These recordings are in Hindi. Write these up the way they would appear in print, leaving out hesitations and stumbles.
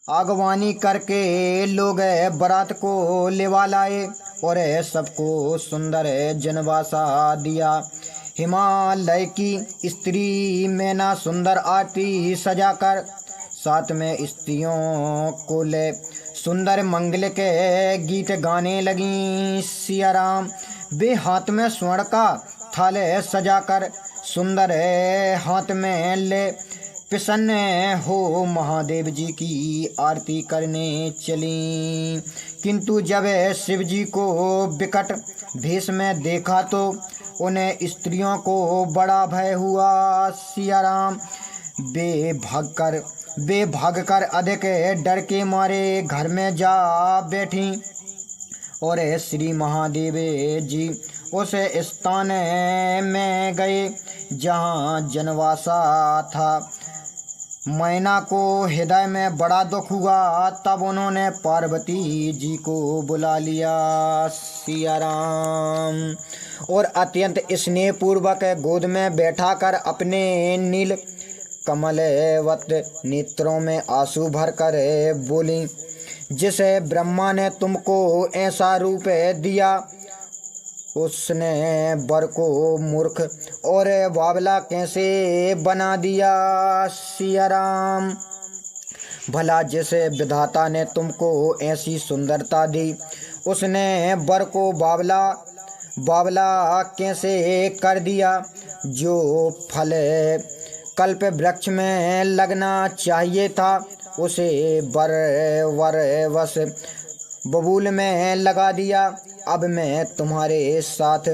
आगवानी करके लोग बारात को लेवा लाए और सबको सुंदर जनवासा दिया। हिमालय की स्त्री मैना सुंदर आरती सजाकर साथ में स्त्रियों को ले सुंदर मंगल के गीत गाने लगी। सिया राम वे हाथ में स्वर्ण का थाल सजाकर सुंदर हाथ में ले प्रसन्न हो महादेव जी की आरती करने चली। किंतु जब शिव जी को विकट भेष में देखा तो उन्हें स्त्रियों को बड़ा भय हुआ। सिया राम वे भागकर अधिक डर के मारे घर में जा बैठी और श्री महादेव जी उस स्थान में गए जहाँ जनवासा था। मैना को हृदय में बड़ा दुख हुआ, तब उन्होंने पार्वती जी को बुला लिया। सिया राम और अत्यंत स्नेहपूर्वक गोद में बैठा कर अपने नील कमलवत नेत्रों में आंसू भर कर बोली, जिसे ब्रह्मा ने तुमको ऐसा रूप दिया उसने वर को मूर्ख और बावला कैसे बना दिया। सिया राम भला जिसे विधाता ने तुमको ऐसी सुंदरता दी उसने वर को बावला कैसे कर दिया। जो फल कल्प वृक्ष में लगना चाहिए था उसे वश बबूल में लगा दिया। अब मैं तुम्हारे साथ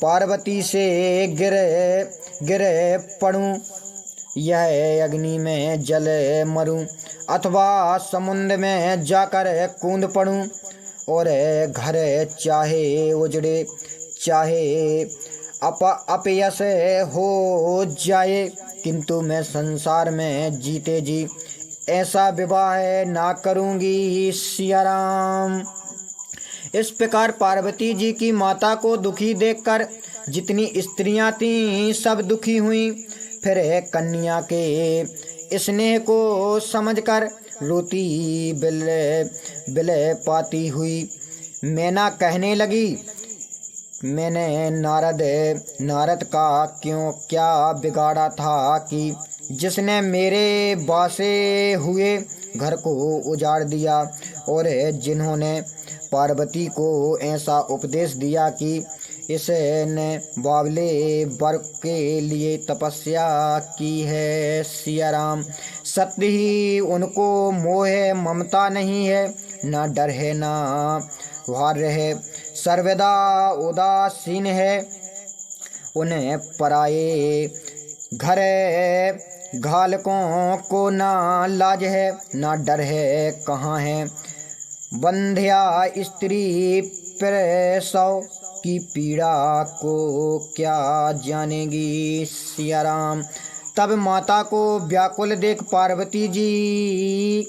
पार्वती से गिरे पड़ूं, यह अग्नि में जल मरूं अथवा समुद्र में जाकर कूद पड़ूं और घर चाहे उजड़े चाहे अपयश हो जाए, किंतु मैं संसार में जीते जी ऐसा विवाह ना करूंगी। सिया राम इस प्रकार पार्वती जी की माता को दुखी देखकर जितनी स्त्रियां थीं सब दुखी हुईं। फिर कन्या के स्नेह को समझकर रोती बिले पाती हुई मैना कहने लगी, मैंने नारद का क्या बिगाड़ा था कि जिसने मेरे बासे हुए घर को उजाड़ दिया और जिन्होंने पार्वती को ऐसा उपदेश दिया कि इसने बावले वर के लिए तपस्या की है। सिया राम सत्य ही उनको मोह ममता नहीं है, ना डर है ना वार है, सर्वदा उदासीन है। उन्हें पराये घर घालकों को ना लाज है ना डर है, कहाँ है बंध्या स्त्री प्रसव की पीड़ा को क्या जानेगी। सिया राम तब माता को व्याकुल देख पार्वती जी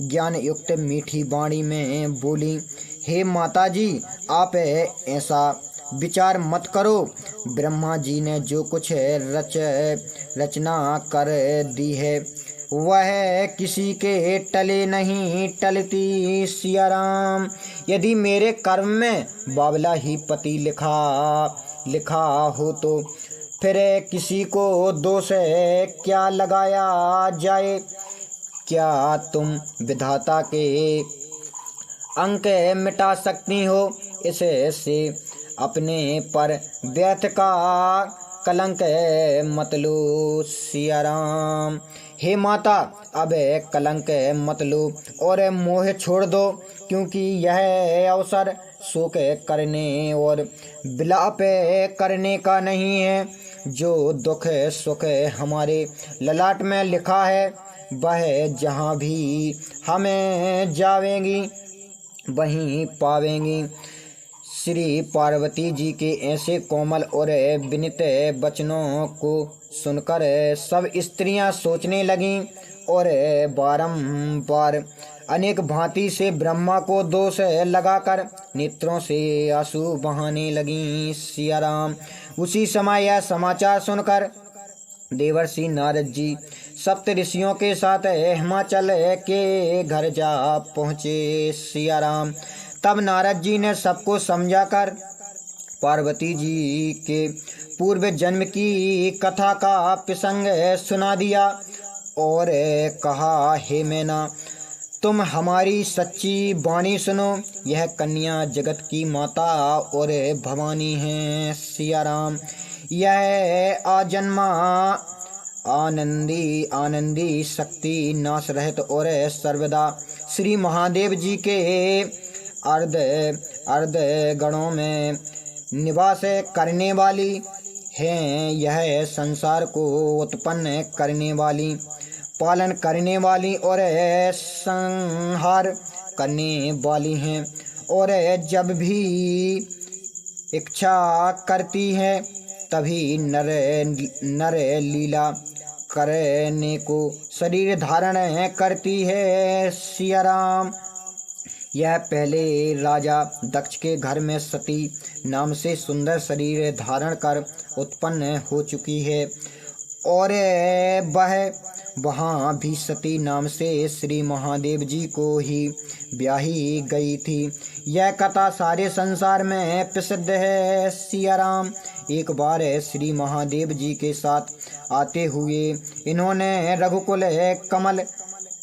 ज्ञान युक्त मीठी वाणी में बोली, हे माता जी आप ऐसा विचार मत करो, ब्रह्मा जी ने जो कुछ रचना कर दी है वह किसी के टले नहीं टलती। सिया राम यदि मेरे कर्म में बावला ही पति लिखा हो तो फिर किसी को दोष क्या लगाया जाए। क्या तुम विधाता के अंक मिटा सकती हो, इससे अपने पर व्यर्थ का कलंक मत लो। सिया राम हे माता अब कलंक मत लो और मोह छोड़ दो, क्योंकि यह अवसर शोक करने और विलाप करने का नहीं है। जो दुख सुख हमारे ललाट में लिखा है वह जहाँ भी हमें जावेंगी वहीं पावेंगी। श्री पार्वती जी के ऐसे कोमल और विनीत वचनों को सुनकर सब स्त्रियां सोचने लगीं और बारंबार अनेक भांति से ब्रह्मा को दोष लगाकर नेत्रों से आंसू बहाने लगीं। सिया राम उसी समय यह समाचार सुनकर देवर्षि नारद जी सप्त ऋषियों के साथ हिमाचल के घर जा पहुँचे सिया राम। तब नारद जी ने सबको समझाकर पार्वती जी के पूर्व जन्म की कथा का प्रसंग सुना दिया और कहा, हे मैना, तुम हमारी सच्ची वाणी सुनो। यह कन्या जगत की माता और भवानी है सिया राम। यह आजन्मा आनंदी शक्ति नाश रहित और सर्वदा श्री महादेव जी के अर्ध गणों में निवास करने वाली हैं। यह संसार को उत्पन्न करने वाली, पालन करने वाली और संहार करने वाली हैं, और जब भी इच्छा करती है तभी नर लीला करने को शरीर धारण करती है सिया राम। यह पहले राजा दक्ष के घर में सती नाम से सुंदर शरीर धारण कर उत्पन्न हो चुकी है, और वह वहाँ भी सती नाम से श्री महादेव जी को ही ब्याही गई थी। यह कथा सारे संसार में प्रसिद्ध है सिया राम। एक बार श्री महादेव जी के साथ आते हुए इन्होंने रघुकुल कमल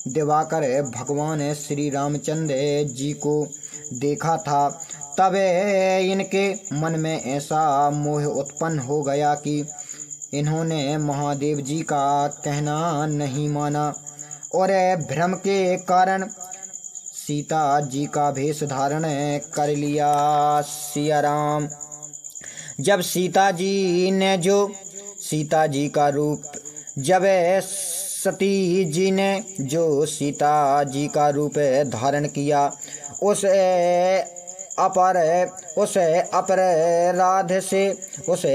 दिवाकर भगवान श्री रामचंद्र जी को देखा था। तब इनके मन में ऐसा मोह उत्पन्न हो गया कि इन्होंने महादेव जी का कहना नहीं माना और भ्रम के कारण सीता जी का भेष धारण कर लिया सिया राम। जब सीता जी ने जो सीता जी का रूप धारण किया, उस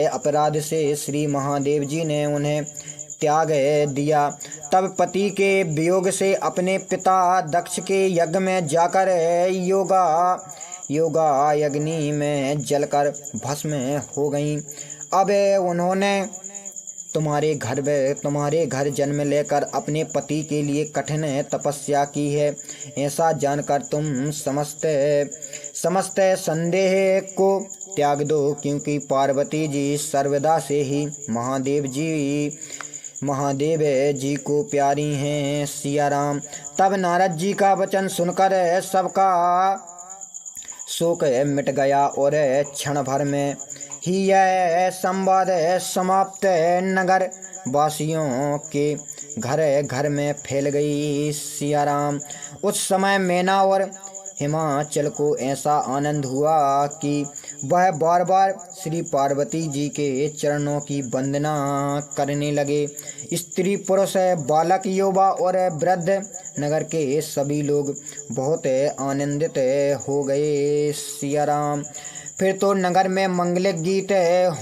अपराध से श्री महादेव जी ने उन्हें त्याग दिया। तब पति के वियोग से अपने पिता दक्ष के यज्ञ में जाकर योगा अग्नि में जलकर भस्म हो गईं। अब उन्होंने तुम्हारे घर जन्म लेकर अपने पति के लिए कठिन तपस्या की है। ऐसा जानकर तुम समस्त संदेह को त्याग दो, क्योंकि पार्वती जी सर्वदा से ही महादेव जी को प्यारी हैं सिया राम। तब नारद जी का वचन सुनकर सबका शोक मिट गया और क्षण भर में ही यह संवाद समाप्त नगर वासियों के घर में फैल गई सिया राम। उस समय मैना और हिमाचल को ऐसा आनंद हुआ कि वह बार बार श्री पार्वती जी के चरणों की वंदना करने लगे। स्त्री पुरुष बालक युवा और वृद्ध नगर के सभी लोग बहुत आनंदित हो गए सिया राम। फिर तो नगर में मंगलिक गीत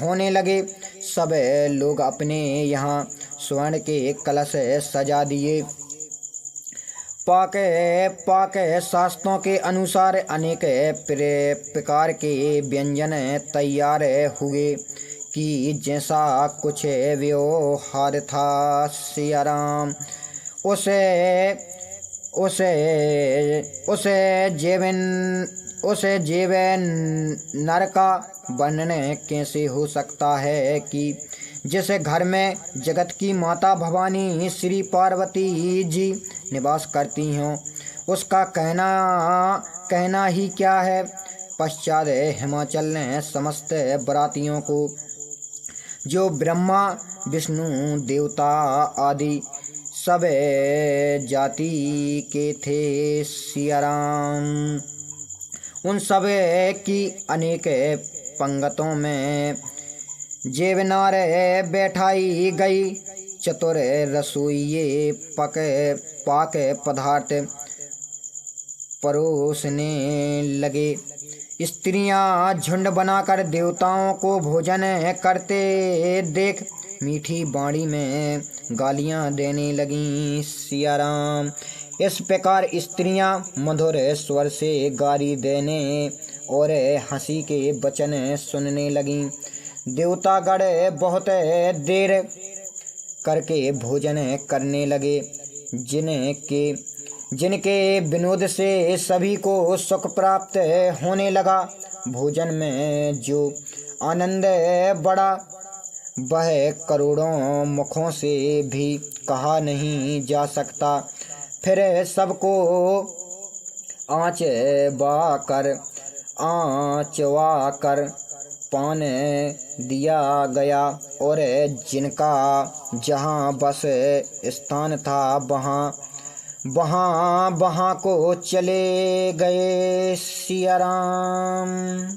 होने लगे। सब लोग अपने यहाँ स्वर्ण के कलश सजा दिए। पाक शास्त्रों के अनुसार अनेक प्रकार के व्यंजन तैयार हुए कि जैसा कुछ व्यवहार था सिया राम, उसे जीवन नर का वर्णन कैसे हो सकता है कि जिस घर में जगत की माता भवानी श्री पार्वती जी निवास करती हों, उसका कहना ही क्या है। पश्चात हिमाचल ने समस्त बरातियों को, जो ब्रह्मा विष्णु देवता आदि सब जाति के थे सिया राम, उन सब की अनेक पंगतों में जेवनार बैठाई गई। चतुर रसोइये पाक पदार्थ परोसने लगे। स्त्रियां झुंड बनाकर देवताओं को भोजन करते देख मीठी बाणी में गालियां देने लगीं सिया राम। इस प्रकार स्त्रियां मधुर स्वर से गाली देने और हंसी के वचन सुनने लगीं। देवतागण बहुत देर करके भोजन करने लगे। जिनके विनोद से सभी को सुख प्राप्त होने लगा। भोजन में जो आनंद बड़ा वह करोड़ों मुखों से भी कहा नहीं जा सकता। फिर सबको आँचवा कर पान दिया गया और जिनका जहाँ बस स्थान था वहाँ को चले गए। सिया राम।